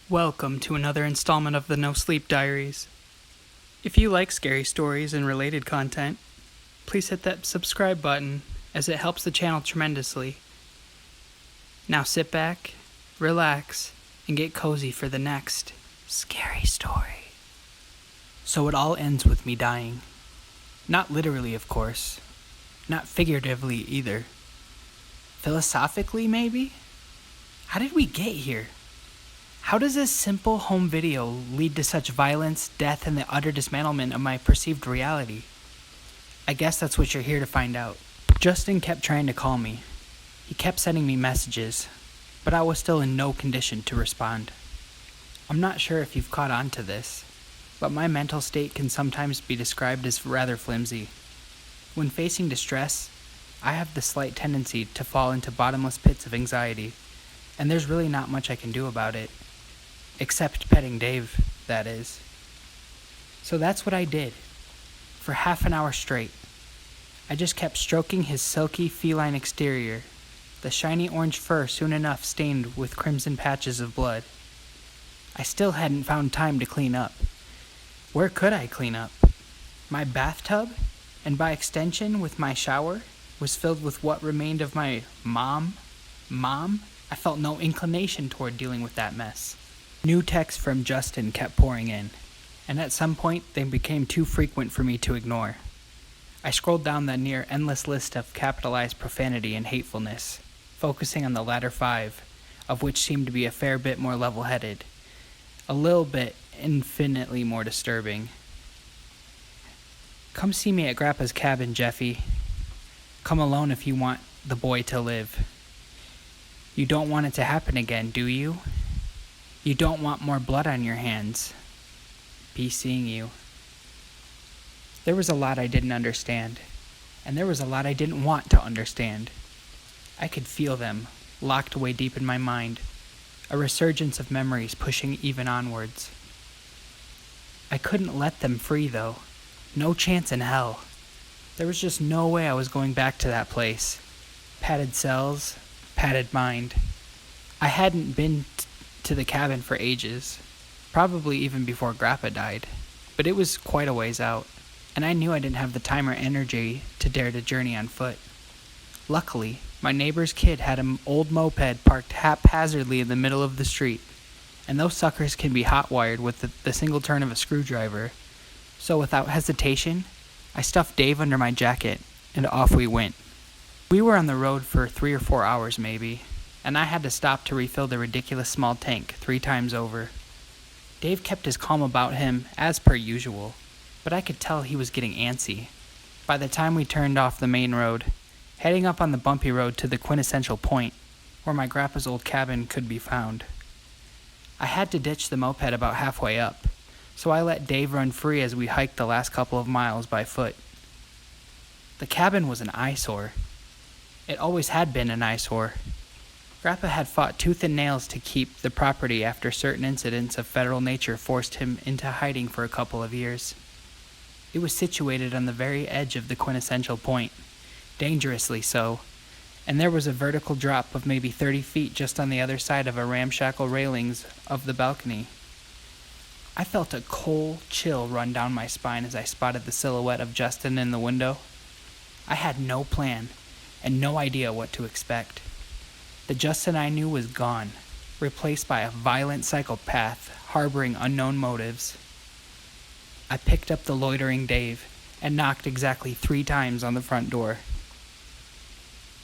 Welcome to another installment of the NoSleep Diaries. If you like scary stories and related content, please hit that subscribe button as it helps the channel tremendously. Now sit back, relax, and get cozy for the next scary story. So it all ends with me dying. Not literally, of course. Not figuratively either. Philosophically, maybe? How did we get here? How does this simple home video lead to such violence, death, and the utter dismantlement of my perceived reality? I guess that's what you're here to find out. Justin kept trying to call me. He kept sending me messages, but I was still in no condition to respond. I'm not sure if you've caught on to this, but my mental state can sometimes be described as rather flimsy. When facing distress, I have the slight tendency to fall into bottomless pits of anxiety, and there's really not much I can do about it. Except petting Dave, that is. So that's what I did. For half an hour straight. I just kept stroking his silky feline exterior, the shiny orange fur soon enough stained with crimson patches of blood. I still hadn't found time to clean up. Where could I clean up? My bathtub, and by extension with my shower, was filled with what remained of my mom. I felt no inclination toward dealing with that mess. New texts from Justin kept pouring in, and at some point they became too frequent for me to ignore. I scrolled down the near endless list of capitalized profanity and hatefulness, focusing on the latter 5, of which seemed to be a fair bit more level-headed, a little bit infinitely more disturbing. Come see me at Grappa's cabin, Jeffy. Come alone if you want the boy to live. You don't want it to happen again, do you? You don't want more blood on your hands. Be seeing you. There was a lot I didn't understand, and there was a lot I didn't want to understand. I could feel them, locked away deep in my mind, a resurgence of memories pushing even onwards. I couldn't let them free, though. No chance in hell. There was just no way I was going back to that place. Padded cells, padded mind. I hadn't been to the cabin for ages, probably even before Grappa died, but it was quite a ways out, and I knew I didn't have the time or energy to dare to journey on foot. Luckily, my neighbor's kid had an old moped parked haphazardly in the middle of the street, and those suckers can be hot-wired with the single turn of a screwdriver, so without hesitation, I stuffed Dave under my jacket, and off we went. We were on the road for 3 or 4 hours maybe, and I had to stop to refill the ridiculous small tank 3 times over. Dave kept his calm about him, as per usual, but I could tell he was getting antsy. By the time we turned off the main road, heading up on the bumpy road to the quintessential point, where my grandpa's old cabin could be found. I had to ditch the moped about halfway up, so I let Dave run free as we hiked the last couple of miles by foot. The cabin was an eyesore. It always had been an eyesore. Grappa had fought tooth and nails to keep the property after certain incidents of federal nature forced him into hiding for a couple of years. It was situated on the very edge of the quintessential point, dangerously so, and there was a vertical drop of maybe 30 feet just on the other side of a ramshackle railings of the balcony. I felt a cold chill run down my spine as I spotted the silhouette of Justin in the window. I had no plan and no idea what to expect. The Justin I knew was gone, replaced by a violent psychopath harboring unknown motives. I picked up the loitering Dave and knocked exactly 3 times on the front door.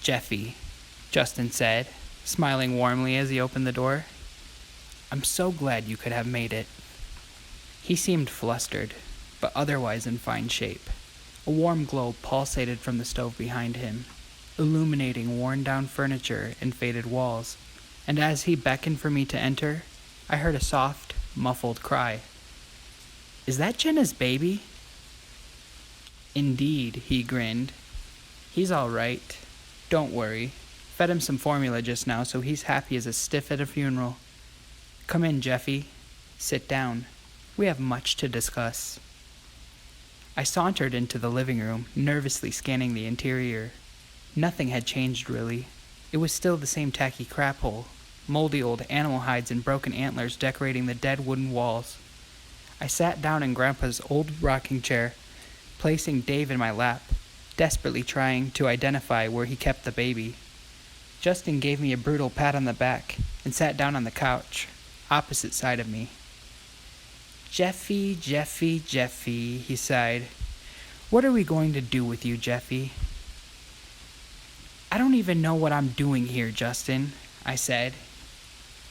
"Jeffy," Justin said, smiling warmly as he opened the door. "I'm so glad you could have made it." He seemed flustered, but otherwise in fine shape. A warm glow pulsated from the stove behind him, illuminating worn-down furniture and faded walls, and as he beckoned for me to enter, I heard a soft, muffled cry. "Is that Jenna's baby?" "Indeed," he grinned. "He's all right. Don't worry. Fed him some formula just now, so he's happy as a stiff at a funeral. Come in, Jeffy. Sit down. We have much to discuss." I sauntered into the living room, nervously scanning the interior. Nothing had changed, really. It was still the same tacky crap hole. moldy old animal hides and broken antlers decorating the dead wooden walls. I sat down in Grandpa's old rocking chair, placing Dave in my lap, desperately trying to identify where he kept the baby. Justin gave me a brutal pat on the back and sat down on the couch, opposite side of me. Jeffy, Jeffy, Jeffy, he sighed. What are we going to do with you, Jeffy? I don't even know what I'm doing here, Justin, I said,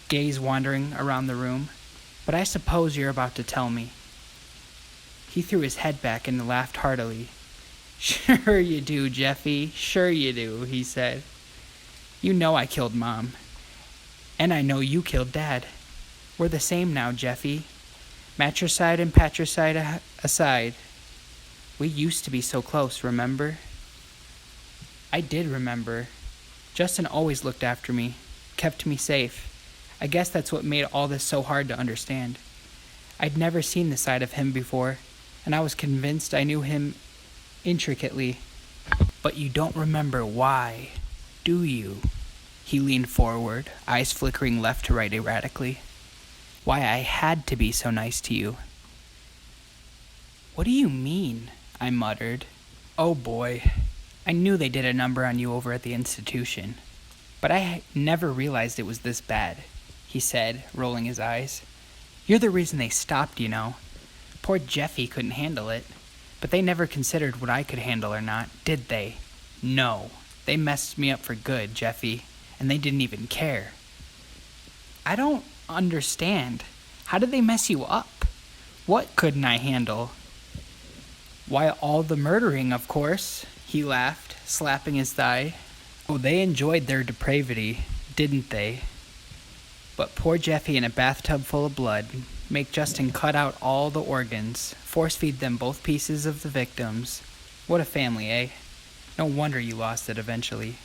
gaze wandering around the room, but I suppose you're about to tell me. He threw his head back and laughed heartily. Sure you do, Jeffy, sure you do, he said. You know I killed Mom, and I know you killed Dad. We're the same now, Jeffy. Matricide and patricide aside. We used to be so close, remember? I did remember. Justin always looked after me, kept me safe. I guess that's what made all this so hard to understand. I'd never seen the side of him before, and I was convinced I knew him intricately. But you don't remember why, do you? He leaned forward, eyes flickering left to right erratically. Why I had to be so nice to you. What do you mean? I muttered. Oh boy. I knew they did a number on you over at the institution. But I never realized it was this bad, he said, rolling his eyes. You're the reason they stopped, you know. Poor Jeffy couldn't handle it. But they never considered what I could handle or not, did they? No. They messed me up for good, Jeffy. And they didn't even care. I don't understand. How did they mess you up? What couldn't I handle? Why, all the murdering, of course, he laughed, slapping his thigh. Oh, they enjoyed their depravity, didn't they? But poor Jeffy in a bathtub full of blood, make Justin cut out all the organs, force-feed them both pieces of the victims. What a family, eh? No wonder you lost it eventually.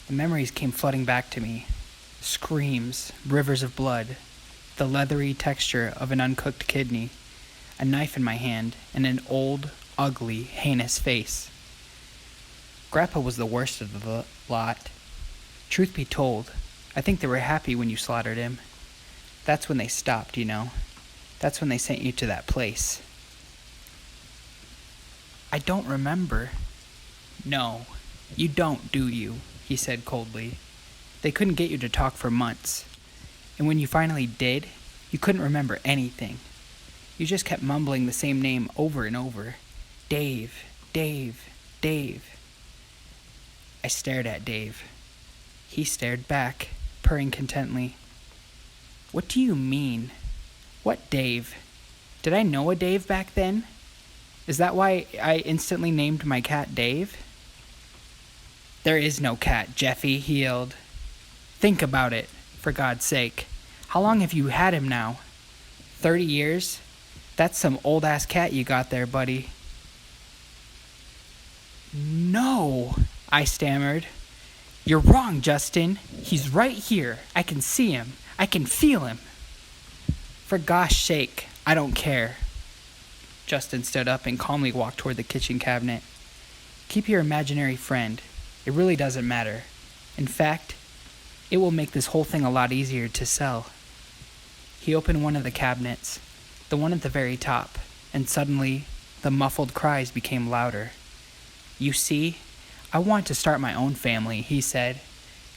The memories came flooding back to me. Screams, rivers of blood, the leathery texture of an uncooked kidney, a knife in my hand, and an old, ugly, heinous face. Grandpa was the worst of the lot. Truth be told, I think they were happy when you slaughtered him. That's when they stopped, you know. That's when they sent you to that place. I don't remember. No, you don't, do you? He said coldly. They couldn't get you to talk for months. And when you finally did, you couldn't remember anything. You just kept mumbling the same name over and over. Dave, Dave, Dave. I stared at Dave. He stared back, purring contently. What do you mean? What Dave? Did I know a Dave back then? Is that why I instantly named my cat Dave? There is no cat, Jeffy, he yelled. Think about it, for God's sake. How long have you had him now? 30 years? That's some old-ass cat you got there, buddy. No, I stammered. You're wrong, Justin. He's right here. I can see him. I can feel him. For gosh sake, I don't care. Justin stood up and calmly walked toward the kitchen cabinet. Keep your imaginary friend. It really doesn't matter. In fact, it will make this whole thing a lot easier to sell. He opened one of the cabinets, the one at the very top, and suddenly the muffled cries became louder. You see, I want to start my own family, he said,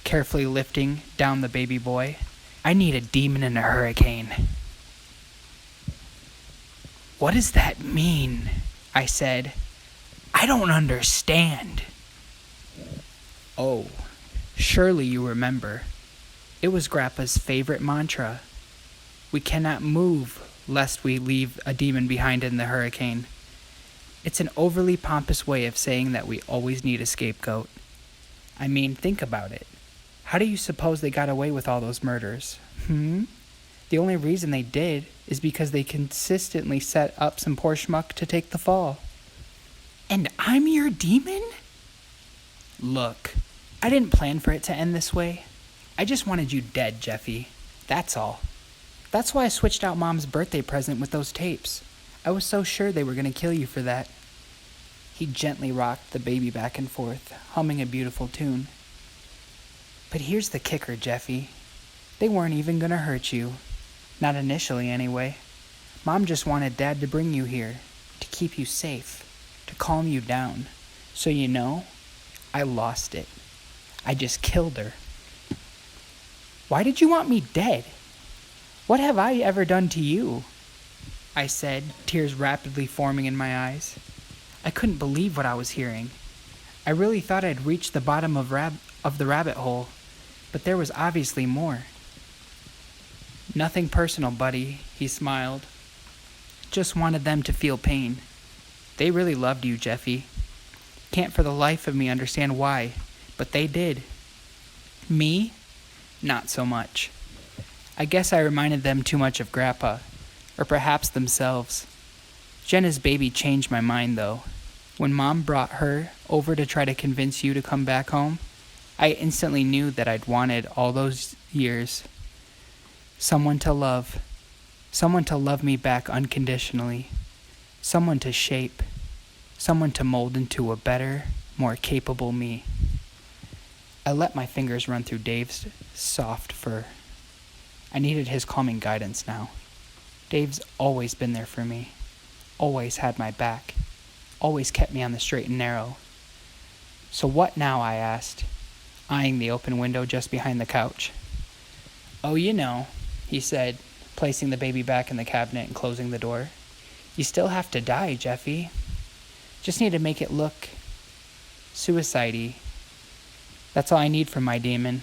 carefully lifting down the baby boy. I need a demon in a hurricane. What does that mean? I said. I don't understand. Oh, surely you remember. It was Grandpa's favorite mantra. We cannot move lest we leave a demon behind in the hurricane. It's an overly pompous way of saying that we always need a scapegoat. I mean, think about it. How do you suppose they got away with all those murders? The only reason they did is because they consistently set up some poor schmuck to take the fall. And I'm your demon? Look, I didn't plan for it to end this way. I just wanted you dead, Jeffy. That's all. That's why I switched out Mom's birthday present with those tapes. I was so sure they were going to kill you for that. He gently rocked the baby back and forth, humming a beautiful tune. But here's the kicker, Jeffy. They weren't even gonna hurt you. Not initially, anyway. Mom just wanted Dad to bring you here, to keep you safe, to calm you down. So you know, I lost it. I just killed her. Why did you want me dead? What have I ever done to you? I said, tears rapidly forming in my eyes. I couldn't believe what I was hearing. I really thought I'd reached the bottom of the rabbit hole, but there was obviously more. Nothing personal, buddy, he smiled. Just wanted them to feel pain. They really loved you, Jeffy. Can't for the life of me understand why, but they did. Me? Not so much. I guess I reminded them too much of Grandpa, or perhaps themselves. Jenna's baby changed my mind, though. When Mom brought her over to try to convince you to come back home, I instantly knew that I'd wanted all those years. Someone to love me back unconditionally, someone to shape, someone to mold into a better, more capable me. I let my fingers run through Dave's soft fur. I needed his calming guidance now. Dave's always been there for me, always had my back, always kept me on the straight and narrow. So what now, I asked, eyeing the open window just behind the couch. Oh, you know, he said, placing the baby back in the cabinet and closing the door. You still have to die, Jeffy. Just need to make it look suicide-y. That's all I need from my demon.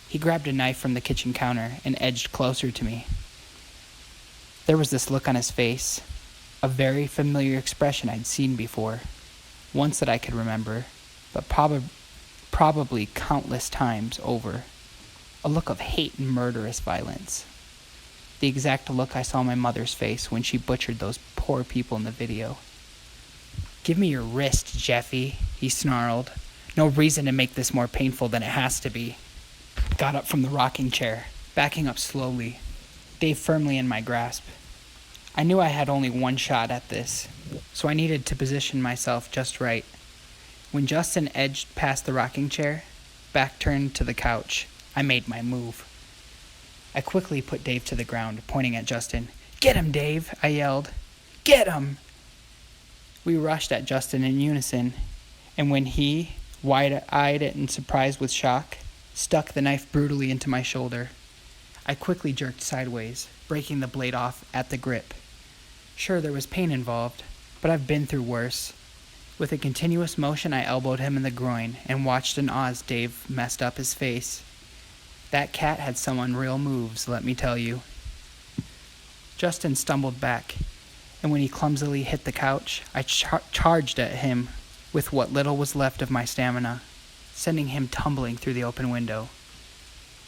He grabbed a knife from the kitchen counter and edged closer to me. There was this look on his face, a very familiar expression I'd seen before, once that I could remember, but probably countless times over. A look of hate and murderous violence. The exact look I saw on my mother's face when she butchered those poor people in the video. Give me your wrist, Jeffy, he snarled. No reason to make this more painful than it has to be. Got up from the rocking chair, backing up slowly, Dave firmly in my grasp. I knew I had only one shot at this, so I needed to position myself just right. When Justin edged past the rocking chair, back turned to the couch, I made my move. I quickly put Dave to the ground, pointing at Justin. Get him, Dave, I yelled. Get him! We rushed at Justin in unison, and when he, wide-eyed and surprised with shock, stuck the knife brutally into my shoulder, I quickly jerked sideways, breaking the blade off at the grip. Sure, there was pain involved, but I've been through worse. With a continuous motion, I elbowed him in the groin and watched in awe as Dave messed up his face. That cat had some unreal moves, let me tell you. Justin stumbled back, and when he clumsily hit the couch, I charged at him with what little was left of my stamina, sending him tumbling through the open window.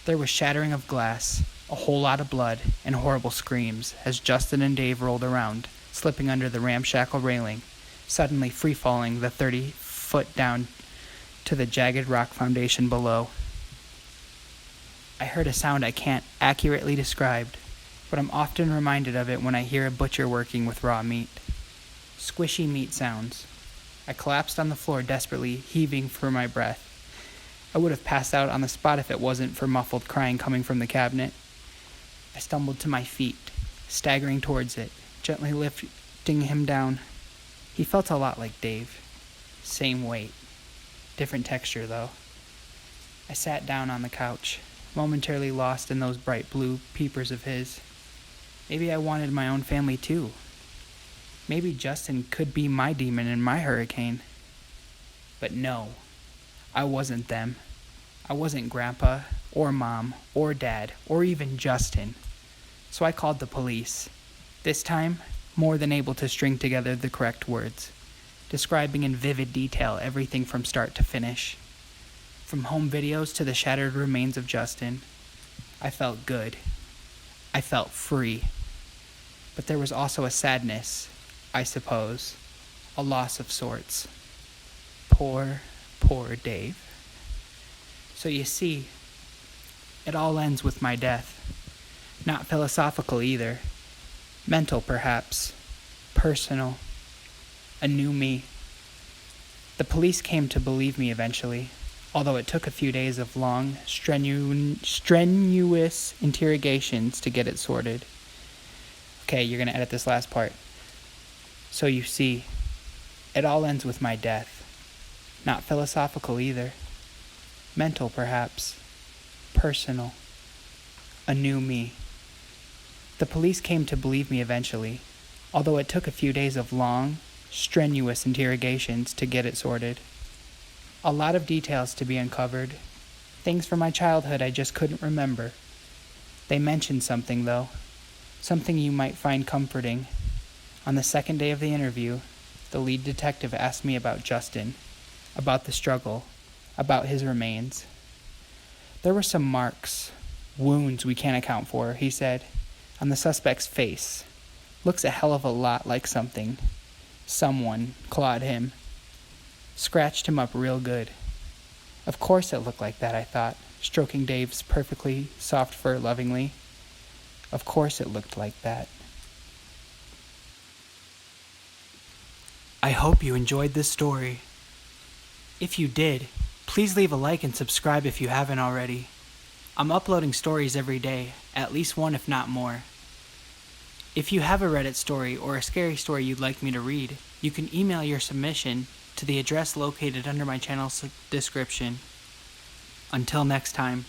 There was shattering of glass, a whole lot of blood, and horrible screams as Justin and Dave rolled around, slipping under the ramshackle railing, suddenly free-falling the 30-foot down to the jagged rock foundation below. I heard a sound I can't accurately describe, but I'm often reminded of it when I hear a butcher working with raw meat. Squishy meat sounds. I collapsed on the floor desperately, heaving for my breath. I would have passed out on the spot if it wasn't for muffled crying coming from the cabinet. I stumbled to my feet, staggering towards it, gently lifting him down. He felt a lot like Dave. Same weight. Different texture, though. I sat down on the couch, momentarily lost in those bright blue peepers of his. Maybe I wanted my own family, too. Maybe Justin could be my demon and my hurricane. But no, I wasn't them. I wasn't Grandpa, or Mom, or Dad, or even Justin. So I called the police. This time, more than able to string together the correct words, describing in vivid detail everything from start to finish. From home videos to the shattered remains of Justin, I felt good. I felt free. But there was also a sadness, I suppose, a loss of sorts. Poor Dave. So you see, it all ends with my death. Not philosophical either. Mental, perhaps. Personal. A new me. The police came to believe me eventually, although it took a few days of long, strenuous interrogations to get it sorted. Okay, you're going to edit this last part. So you see, it all ends with my death. Not philosophical either. Mental, perhaps. Personal. A new me. The police came to believe me eventually, although it took a few days of long, strenuous interrogations to get it sorted. A lot of details to be uncovered. Things from my childhood I just couldn't remember. They mentioned something, though. Something you might find comforting. On the second day of the interview, the lead detective asked me about Justin, about the struggle, about his remains. There were some marks, wounds we can't account for, he said, on the suspect's face. Looks a hell of a lot like someone clawed him. Scratched him up real good. Of course it looked like that, I thought, stroking Dave's perfectly soft fur lovingly. Of course it looked like that. I hope you enjoyed this story. If you did, please leave a like and subscribe if you haven't already. I'm uploading stories every day, at least one if not more. If you have a Reddit story or a scary story you'd like me to read, you can email your submission to the address located under my channel's description. Until next time.